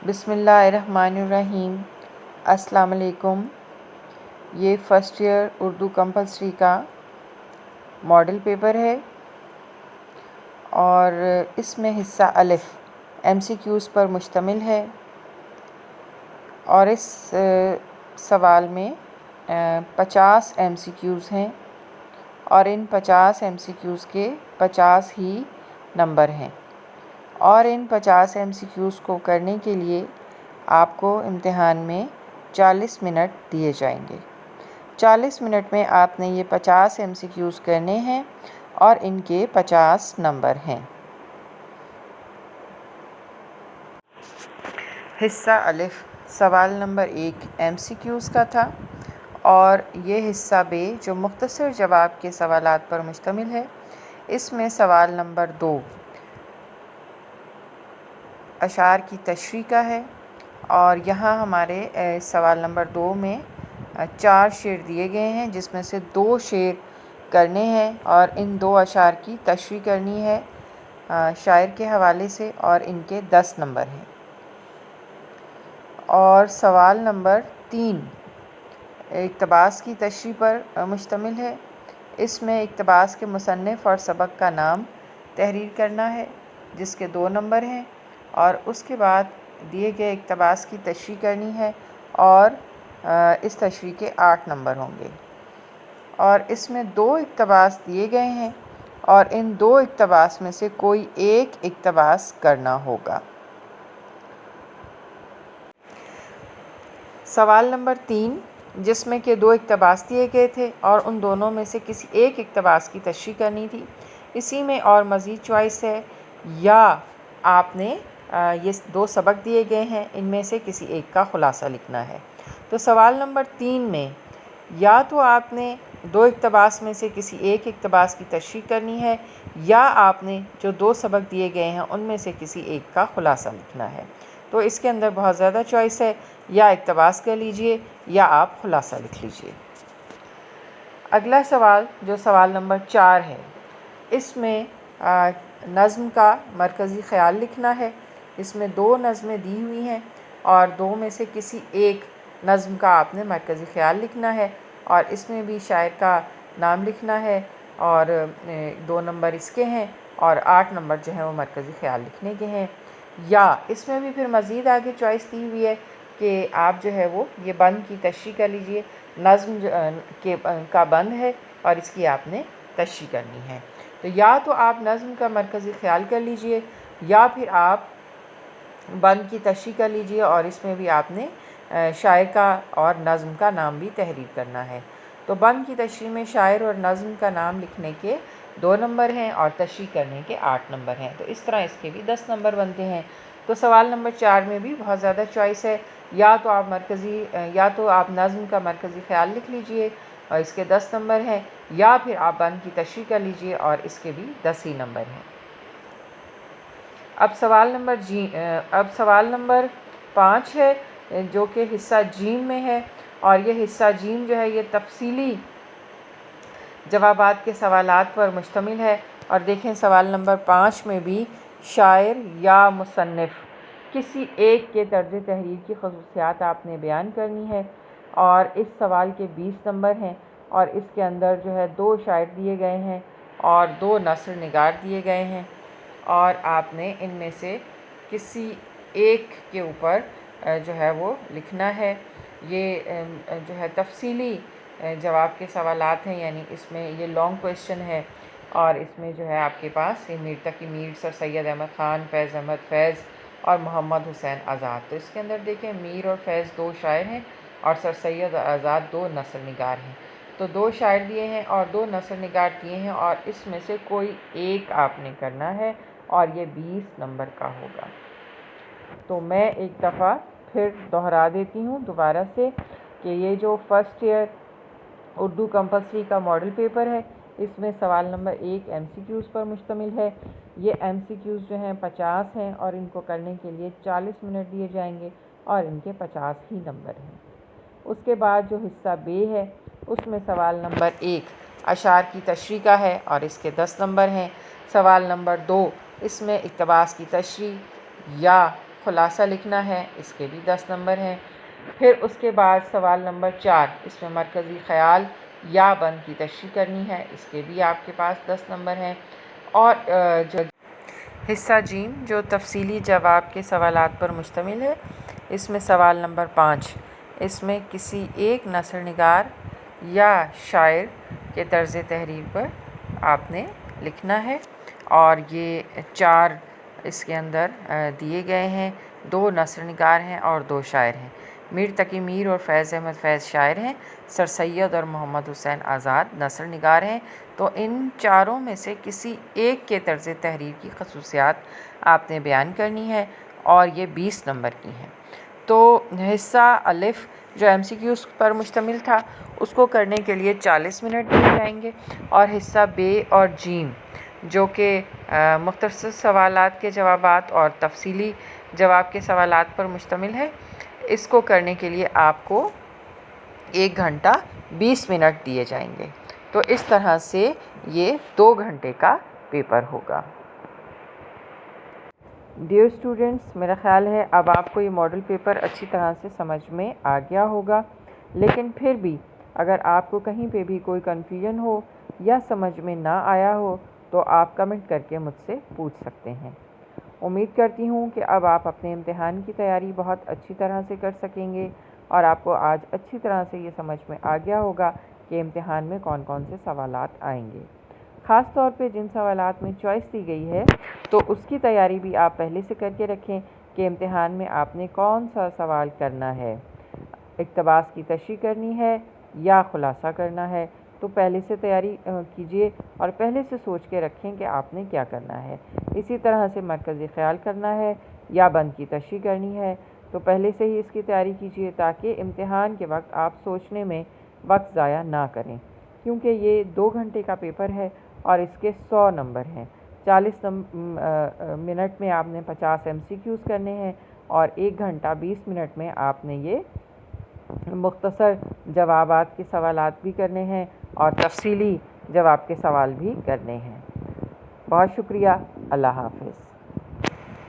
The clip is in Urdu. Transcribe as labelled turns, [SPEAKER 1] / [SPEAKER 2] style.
[SPEAKER 1] بسم اللہ الرحمن الرحیم۔ السلام علیکم۔ یہ فرسٹ ایئر اردو کمپلسری کا ماڈل پیپر ہے اور اس میں حصہ الف ایم سی کیوز پر مشتمل ہے اور اس سوال میں 50 ایم سی کیوز ہیں اور ان 50 ایم سی کیوز کے 50 ہی نمبر ہیں اور ان 50 ایم سی کیوز کو کرنے کے لیے آپ کو امتحان میں 40 منٹ دیے جائیں گے۔ 40 منٹ میں آپ نے یہ 50 ایم سی کیوز کرنے ہیں اور ان کے 50 نمبر ہیں۔ حصہ الف سوال نمبر 1 ایم سی کیوز کا تھا اور یہ حصہ ب جو مختصر جواب کے سوالات پر مشتمل ہے، اس میں سوال نمبر 2 اشعار کی تشریح کا ہے اور یہاں ہمارے سوال نمبر 2 میں 4 شعر دیے گئے ہیں جس میں سے 2 شعر کرنے ہیں اور ان 2 اشعار کی تشریح کرنی ہے شاعر کے حوالے سے اور ان کے 10 نمبر ہیں۔ اور سوال نمبر 3 اقتباس کی تشریح پر مشتمل ہے۔ اس میں اقتباس کے مصنف اور سبق کا نام تحریر کرنا ہے جس کے 2 نمبر ہیں اور اس کے بعد دیے گئے اقتباس کی تشریح کرنی ہے اور اس تشریح کے 8 نمبر ہوں گے۔ اور اس میں 2 اقتباس دیے گئے ہیں اور ان 2 اقتباس میں سے کوئی ایک اقتباس کرنا ہوگا۔ سوال نمبر 3 جس میں کہ 2 اقتباس دیے گئے تھے اور ان دونوں میں سے کسی ایک اقتباس کی تشریح کرنی تھی، اسی میں اور مزید چوائس ہے یا آپ نے یہ 2 سبق دیے گئے ہیں ان میں سے کسی ایک کا خلاصہ لکھنا ہے۔ تو سوال نمبر 3 میں یا تو آپ نے 2 اقتباس میں سے کسی ایک اقتباس کی تشریح کرنی ہے یا آپ نے جو 2 سبق دیے گئے ہیں ان میں سے کسی ایک کا خلاصہ لکھنا ہے۔ تو اس کے اندر بہت زیادہ چوائس ہے، یا اقتباس کر لیجئے یا آپ خلاصہ لکھ لیجئے۔ اگلا سوال جو سوال نمبر 4 ہے، اس میں نظم کا مرکزی خیال لکھنا ہے۔ اس میں 2 نظمیں دی ہوئی ہیں اور 2 میں سے کسی ایک نظم کا آپ نے مرکزی خیال لکھنا ہے اور اس میں بھی شاعر کا نام لکھنا ہے اور 2 نمبر اس کے ہیں اور 8 نمبر جو ہیں وہ مرکزی خیال لکھنے کے ہیں۔ یا اس میں بھی پھر مزید آگے چوائس دی ہوئی ہے کہ آپ جو ہے وہ یہ بند کی تشریح کر لیجئے، نظم کا بند ہے اور اس کی آپ نے تشریح کرنی ہے۔ تو یا تو آپ نظم کا مرکزی خیال کر لیجئے یا پھر آپ بند کی تشریح کر لیجئے اور اس میں بھی آپ نے شاعر کا اور نظم کا نام بھی تحریر کرنا ہے۔ تو بند کی تشریح میں شاعر اور نظم کا نام لکھنے کے 2 نمبر ہیں اور تشریح کرنے کے 8 نمبر ہیں، تو اس طرح اس کے بھی 10 نمبر بنتے ہیں۔ تو سوال نمبر 4 میں بھی بہت زیادہ چوائس ہے، یا تو آپ نظم کا مرکزی خیال لکھ لیجئے اور اس کے 10 نمبر ہیں یا پھر آپ بند کی تشریح کر لیجئے اور اس کے بھی 10 ہی نمبر ہیں۔ اب سوال نمبر 5 ہے جو کہ حصہ جیم میں ہے اور یہ حصہ جیم جو ہے یہ تفصیلی جوابات کے سوالات پر مشتمل ہے۔ اور دیکھیں سوال نمبر 5 میں بھی شاعر یا مصنف کسی ایک کے طرز تحریر کی خصوصیات آپ نے بیان کرنی ہے اور اس سوال کے 20 نمبر ہیں اور اس کے اندر جو ہے 2 شاعر دیے گئے ہیں اور 2 نثر نگار دیے گئے ہیں اور آپ نے ان میں سے کسی ایک کے اوپر جو ہے وہ لکھنا ہے۔ یہ جو ہے تفصیلی جواب کے سوالات ہیں، یعنی اس میں یہ لانگ کویسچن ہے اور اس میں جو ہے آپ کے پاس یہ میر تقی میر، سر سید احمد خان، فیض احمد فیض اور محمد حسین آزاد۔ تو اس کے اندر دیکھیں میر اور فیض 2 شاعر ہیں اور سر سید اور آزاد 2 نثر نگار ہیں۔ تو 2 شاعر دیے ہیں اور 2 نثر نگار دیے ہیں اور اس میں سے کوئی ایک آپ نے کرنا ہے اور یہ 20 نمبر کا ہوگا۔ تو میں ایک دفعہ پھر دہرا دیتی ہوں دوبارہ سے کہ یہ جو فرسٹ ایئر اردو کمپلسری کا ماڈل پیپر ہے، اس میں سوال نمبر 1 ایم سی کیوز پر مشتمل ہے۔ یہ ایم سی کیوز جو ہیں 50 ہیں اور ان کو کرنے کے لیے 40 منٹ دیے جائیں گے اور ان کے 50 ہی نمبر ہیں۔ اس کے بعد جو حصہ ب ہے اس میں سوال نمبر 1 اشعار کی تشریح کا ہے اور اس کے 10 نمبر ہیں۔ سوال نمبر 2 اس میں اقتباس کی تشریح یا خلاصہ لکھنا ہے، اس کے بھی 10 نمبر ہیں۔ پھر اس کے بعد سوال نمبر 4، اس میں مرکزی خیال یا بند کی تشریح کرنی ہے، اس کے بھی آپ کے پاس 10 نمبر ہیں۔ اور جو حصہ جیم جو تفصیلی جواب کے سوالات پر مشتمل ہے، اس میں سوال نمبر 5، اس میں کسی ایک نثر نگار یا شاعر کے طرز تحریر پر آپ نے لکھنا ہے، اور یہ 4 اس کے اندر دیے گئے ہیں، 2 نثر نگار ہیں اور 2 شاعر ہیں۔ میر تقی میر اور فیض احمد فیض شاعر ہیں، سر سید اور محمد حسین آزاد نثر نگار ہیں۔ تو ان چاروں میں سے کسی ایک کے طرز تحریر کی خصوصیات آپ نے بیان کرنی ہے، اور یہ 20 نمبر کی ہیں۔ تو حصہ الف جو MCQs پر مشتمل تھا، اس کو کرنے کے لیے 40 منٹ دیے جائیں گے، اور حصہ ب اور ج جو کہ مختصر سوالات کے جوابات اور تفصیلی جواب کے سوالات پر مشتمل ہے، اس کو کرنے کے لیے آپ کو 1 گھنٹہ 20 منٹ دیے جائیں گے۔ تو اس طرح سے یہ 2 گھنٹے کا پیپر ہوگا۔ ڈیئر اسٹوڈنٹس، میرا خیال ہے اب آپ کو یہ ماڈل پیپر اچھی طرح سے سمجھ میں آ گیا ہوگا، لیکن پھر بھی اگر آپ کو کہیں پہ بھی کوئی کنفیوژن ہو یا سمجھ میں نہ آیا ہو تو آپ کمنٹ کر کے مجھ سے پوچھ سکتے ہیں۔ امید کرتی ہوں کہ اب آپ اپنے امتحان کی تیاری بہت اچھی طرح سے کر سکیں گے، اور آپ کو آج اچھی طرح سے یہ سمجھ میں آ گیا ہوگا کہ امتحان میں کون کون سے سوالات آئیں گے۔ خاص طور پہ جن سوالات میں چوائس دی گئی ہے تو اس کی تیاری بھی آپ پہلے سے کر کے رکھیں کہ امتحان میں آپ نے کون سا سوال کرنا ہے، اقتباس کی تشریح کرنی ہے یا خلاصہ کرنا ہے۔ تو پہلے سے تیاری کیجئے اور پہلے سے سوچ کے رکھیں کہ آپ نے کیا کرنا ہے۔ اسی طرح سے مرکزی خیال کرنا ہے یا بند کی تشریح کرنی ہے، تو پہلے سے ہی اس کی تیاری کیجئے تاکہ امتحان کے وقت آپ سوچنے میں وقت ضائع نہ کریں، کیونکہ یہ 2 گھنٹے کا پیپر ہے اور اس کے 100 نمبر ہیں۔ 40 منٹ میں آپ نے 50 MCQs کرنے ہیں، اور 1 گھنٹہ 20 منٹ میں آپ نے یہ مختصر جوابات کے سوالات بھی کرنے ہیں اور تفصیلی جواب کے سوال بھی کرنے ہیں۔ بہت شکریہ، اللہ حافظ۔